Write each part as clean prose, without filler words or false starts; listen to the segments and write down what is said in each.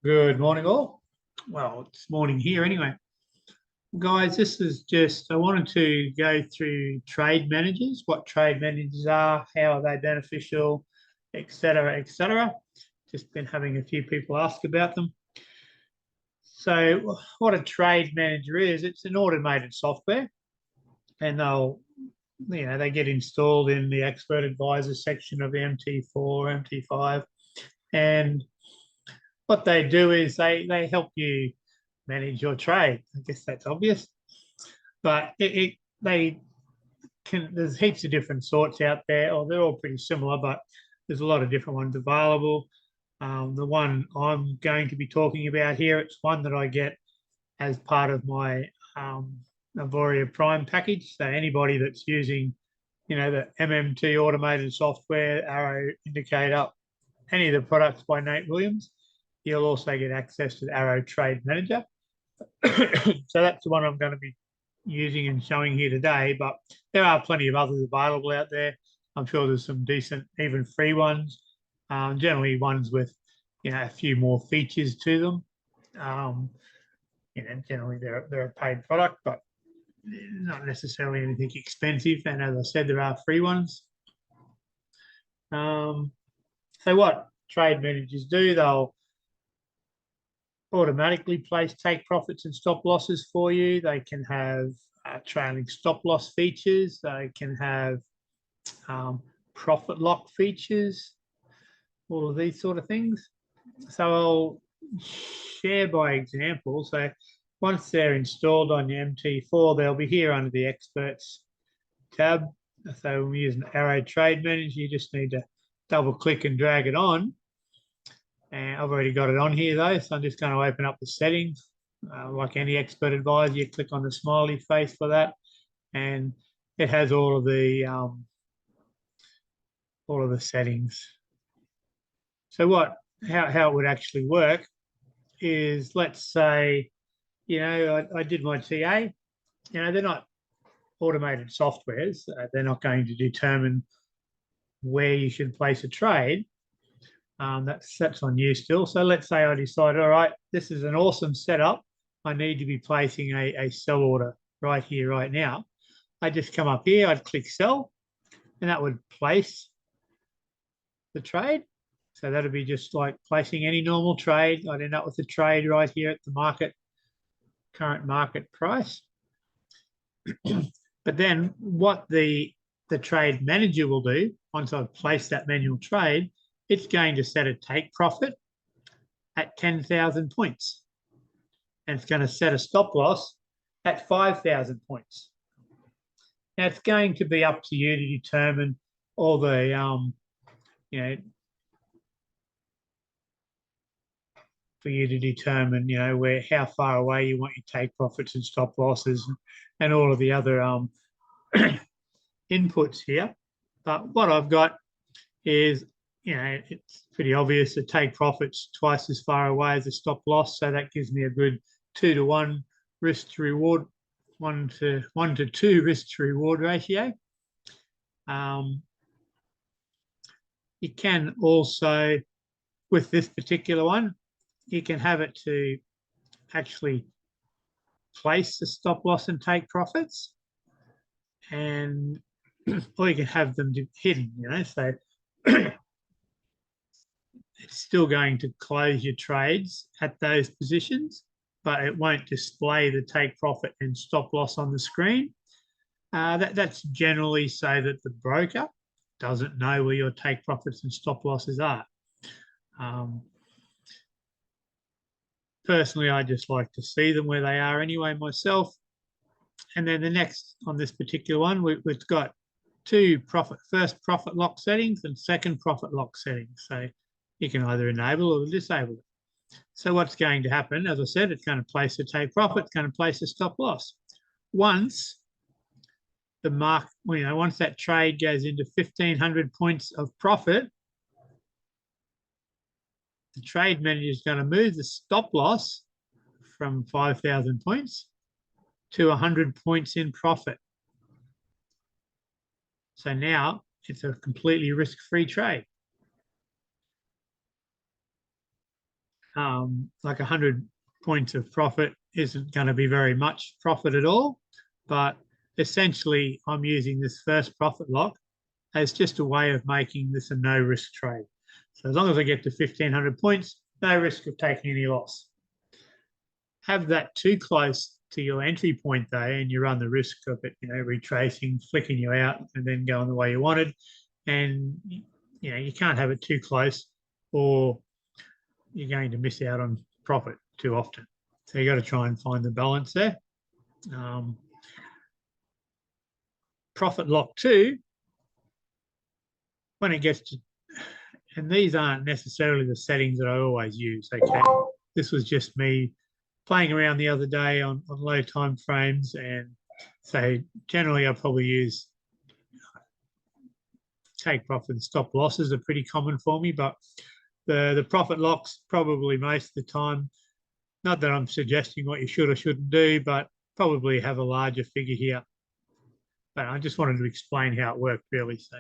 Good morning, all. Well, it's morning here anyway. Guys, this is just, I wanted to go through trade managers, what trade managers are, how are they beneficial, etc., etc. Just been having a few people ask about them. So what a trade manager is, it's an automated software, and they get installed in the expert advisor section of the MT4, MT5, and what they do is they help you manage your trade. I guess that's obvious, but they can. There's heaps of different sorts out there, or they're all pretty similar, but there's a lot of different ones available. The one I'm going to be talking about here, it's one that I get as part of my Avoria Prime package. So anybody that's using, the MMT automated software, Arrow Indicator, any of the products by Nate Williams, you'll also get access to the Arrow Trade Manager. So that's the one I'm going to be using and showing here today, but there are plenty of others available out there. I'm sure there's some decent, even free ones, generally ones with, a few more features to them. Generally they're a paid product, but not necessarily anything expensive. And as I said, there are free ones. So what trade managers do, they'll automatically place take profits and stop losses for you. They can have trailing stop loss features. They can have profit lock features, all of these sort of things. So I'll share by example. So once they're installed on your MT4, they'll be here under the experts tab. So when we use an Arrow Trade Manager, you just need to double click and drag it on. And I've already got it on here though, so I'm just going to open up the settings. Like any expert advisor, you click on the smiley face for that, and it has all of the settings. So how it would actually work is, let's say, I did my TA. They're not automated softwares. They're not going to determine where you should place a trade. That's on you still. So let's say I decide, all right, this is an awesome setup. I need to be placing a sell order right here, right now. I just come up here, I'd click sell, and that would place the trade. So that'd be just like placing any normal trade. I'd end up with the trade right here at the current market price. But then what the trade manager will do, once I've placed that manual trade, it's going to set a take profit at 10,000 points. And it's going to set a stop loss at 5,000 points. Now, it's going to be up to you to determine all the, for you to determine, how far away you want your take profits and stop losses and all of the other inputs here. But what I've got is, it's pretty obvious the take profits twice as far away as the stop loss. So that gives me a good 2-to-1 risk to reward, 1-to-2 risk to reward ratio. You can also, with this particular one, you can have it to actually place the stop loss and take profits, and or you can have them hidden, so it's still going to close your trades at those positions, but it won't display the take profit and stop loss on the screen. That's generally so that the broker doesn't know where your take profits and stop losses are. Personally, I just like to see them where they are anyway myself. And then the next on this particular one, we've got first profit lock settings and second profit lock settings. So you can either enable or disable it. So what's going to happen, as I said, it's going to place a take profit, it's going to place a stop loss. Once once that trade goes into 1,500 points of profit, the trade manager is going to move the stop loss from 5,000 points to 100 points in profit. So now it's a completely risk-free trade. like 100 points of profit isn't going to be very much profit at all. But essentially, I'm using this first profit lock as just a way of making this a no risk trade. So as long as I get to 1,500 points, no risk of taking any loss. Have that too close to your entry point though, and you run the risk of it, retracing, flicking you out, and then going the way you wanted. And you can't have it too close, or you're going to miss out on profit too often. So you got to try and find the balance there. Profit lock 2, when it gets to, and these aren't necessarily the settings that I always use. Okay, this was just me playing around the other day on low time frames, and so generally I probably use take profit and stop losses are pretty common for me, but the profit locks probably most of the time, not that I'm suggesting what you should or shouldn't do, but probably have a larger figure here. But I just wanted to explain how it worked really. So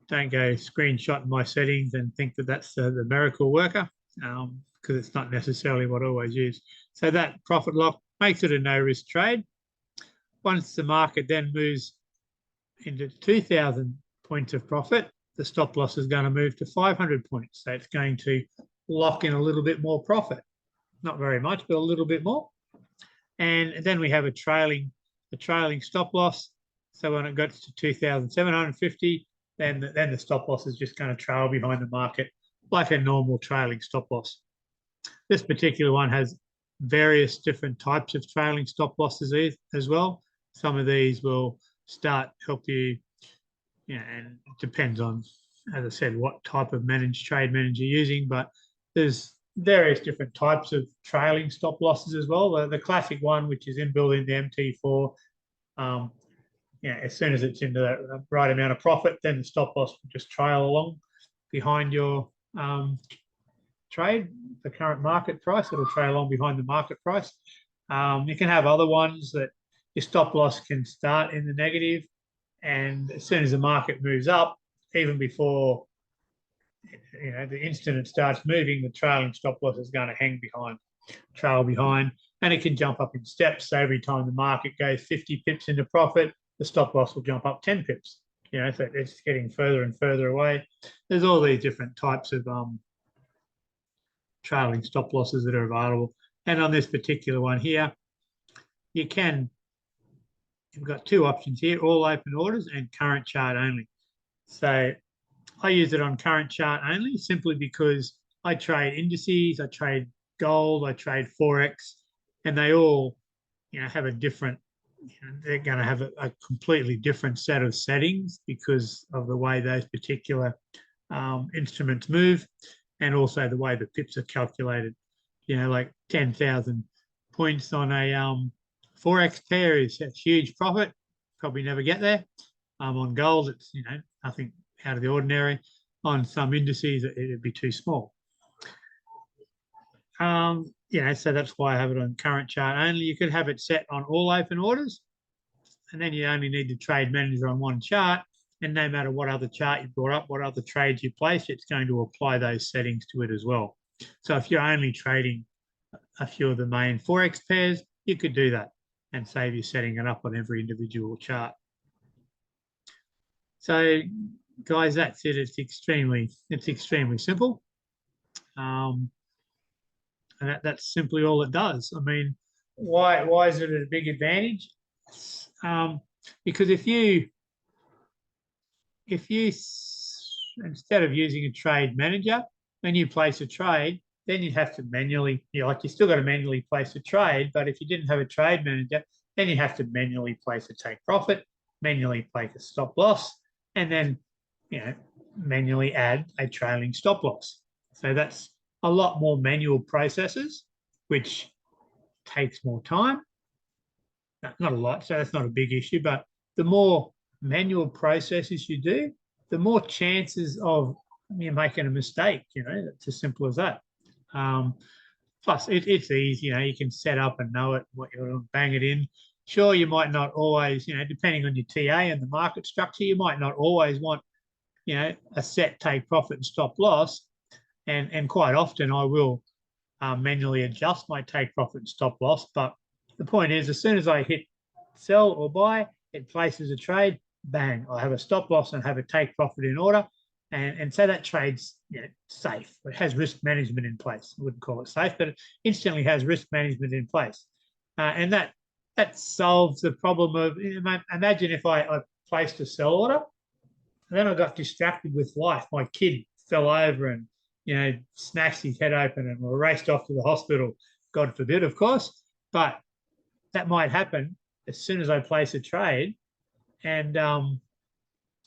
don't go screenshotting my settings and think that that's the miracle worker, because it's not necessarily what I always use. So that profit lock makes it a no risk trade. Once the market then moves into 2,000 points of profit, the stop loss is going to move to 500 points. So it's going to lock in a little bit more profit. Not very much, but a little bit more. And then we have a trailing stop loss. So when it gets to 2,750, then the stop loss is just going to trail behind the market like a normal trailing stop loss. This particular one has various different types of trailing stop losses as well. Some of these will help you, and it depends on, as I said, what type of managed trade manager you're using, but there's various different types of trailing stop losses as well. The classic one, which is inbuilt in the MT4, as soon as it's into that right amount of profit, then the stop loss will just trail along behind your trade, the current market price. It'll trail along behind the market price. You can have other ones that your stop loss can start in the negative, and as soon as the market moves up, even before the instant it starts moving, the trailing stop loss is going to trail behind, and it can jump up in steps. So every time the market goes 50 pips into profit, the stop loss will jump up 10 pips. So it's getting further and further away. There's all these different types of trailing stop losses that are available. And on this particular one here, you've got two options here: all open orders and current chart only. So I use it on current chart only simply because I trade indices, I trade gold, I trade Forex, and they all, have a different, they're going to have a completely different set of settings because of the way those particular instruments move, and also the way the pips are calculated. Like 10,000 points on a Forex pair is a huge profit. Probably never get there. On gold, it's nothing out of the ordinary. On some indices, it'd be too small. So that's why I have it on current chart only. You could have it set on all open orders, and then you only need the trade manager on one chart. And no matter what other chart you brought up, what other trades you place, it's going to apply those settings to it as well. So if you're only trading a few of the main Forex pairs, you could do that and save you setting it up on every individual chart. So, guys, that's it. It's extremely simple. And that's simply all it does. I mean, why is it a big advantage? Because if you instead of using a trade manager, when you place a trade, then you'd have to manually, you still got to manually place a trade, but if you didn't have a trade manager, then you have to manually place a take profit, manually place a stop loss, and then, manually add a trailing stop loss. So that's a lot more manual processes, which takes more time. Not a lot, so that's not a big issue, but the more manual processes you do, the more chances of you making a mistake. It's as simple as that. Plus, it's easy. You can set up and know it, what you're going to bang it in. Sure, you might not always, depending on your TA and the market structure, you might not always want, a set take profit and stop loss. and quite often I will manually adjust my take profit and stop loss. But the point is, as soon as I hit sell or buy, it places a trade, bang, I have a stop loss and have a take profit in order. And so that trade's safe. It has risk management in place. I wouldn't call it safe, but it instantly has risk management in place. And that solves the problem of, imagine if I placed a sell order, and then I got distracted with life. My kid fell over and, smashed his head open and we raced off to the hospital, God forbid, of course. But that might happen as soon as I place a trade and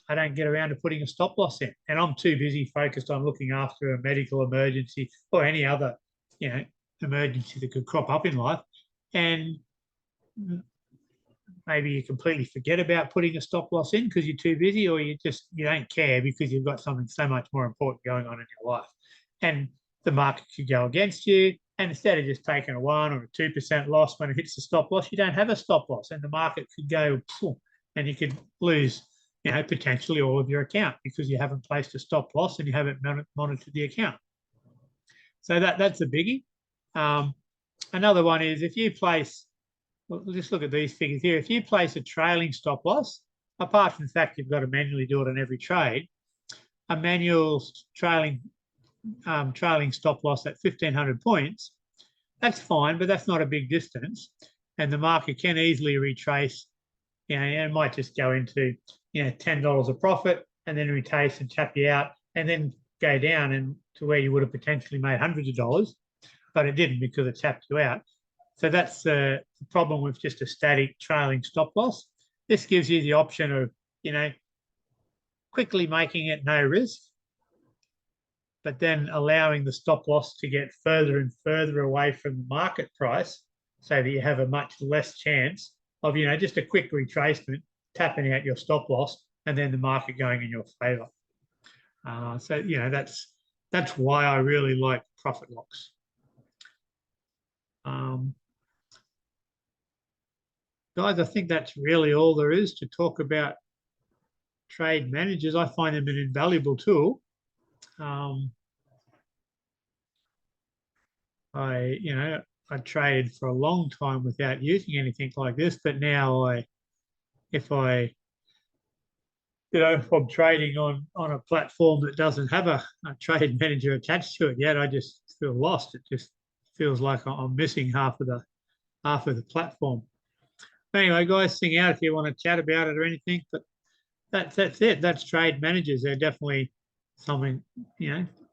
I don't get around to putting a stop loss in. And I'm too busy focused on looking after a medical emergency or any other, emergency that could crop up in life. And maybe you completely forget about putting a stop loss in because you're too busy, or you don't care because you've got something so much more important going on in your life. And the market could go against you. And instead of just taking a 1 or a 2% loss when it hits the stop loss, you don't have a stop loss. And the market could go, and you could lose, potentially all of your account because you haven't placed a stop loss and you haven't monitored the account. So that's a biggie. Another one is if you place, we'll just look at these figures here. If you place a trailing stop loss, apart from the fact you've got to manually do it on every trade, a manual trailing stop loss at 1,500 points, that's fine, but that's not a big distance. And the market can easily retrace, it might just go into, $10 of profit and then retrace and tap you out and then go down and to where you would have potentially made hundreds of dollars, but it didn't because it tapped you out. So that's the problem with just a static trailing stop loss. This gives you the option of, quickly making it no risk, but then allowing the stop loss to get further and further away from the market price so that you have a much less chance of, just a quick retracement, tapping out your stop loss and then the market going in your favor. So, that's why I really like profit locks. Guys, I think that's really all there is to talk about trade managers. I find them an invaluable tool. I traded for a long time without using anything like this, but now if I'm trading on a platform that doesn't have a trade manager attached to it yet, I just feel lost. It just feels like I'm missing half of the platform. Anyway, guys, sing out if you want to chat about it or anything, but that's it. That's trade managers. They're definitely something,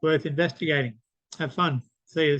worth investigating. Have fun. See you.